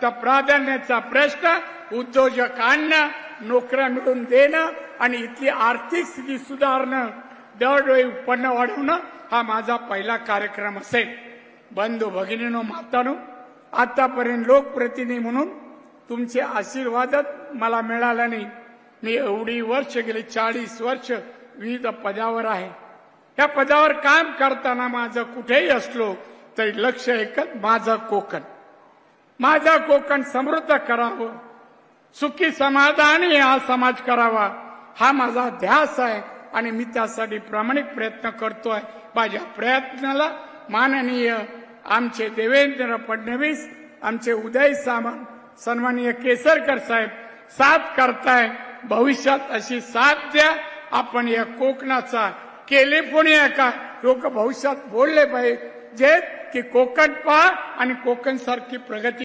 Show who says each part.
Speaker 1: तर प्राधान्याचा प्रश्न उद्योजकांना नोकऱ्या मिळवून देणं आणि इथली आर्थिक स्थिती सुधारणं, दरडोई उत्पन्न वाढवणं हा माझा पहिला कार्यक्रम असेल. बंधू भगिनीनो, मातानो, आतापर्यंत लोकप्रतिनिधी म्हणून तुमचे आशीर्वादच मला मिळाला नाही. मी एवढी वर्ष गेली 40 वर्ष विविध पदावर आहे. या पदावर काम करताना माझं कुठेही असलो तरी लक्ष एकच, माझं कोकण समृद्ध करावं, सुखी समाधानी हा समाज करावा, हा माझा ध्यास आहे आणि मी त्यासाठी प्रामाणिक प्रयत्न करतोय. माझ्या प्रयत्नाला माननीय आमचे देवेंद्र फडणवीस, आमचे उदय सामंत, सन्माननीय केसरकर साहेब साथ करताय. भविष्यात अशी साथ द्या. आपण या कोकणाचा कॅलिफोर्निया का लोक भविष्यात बोलले पाहिजे की कोकण पहा आणि कोकण सारखी प्रगती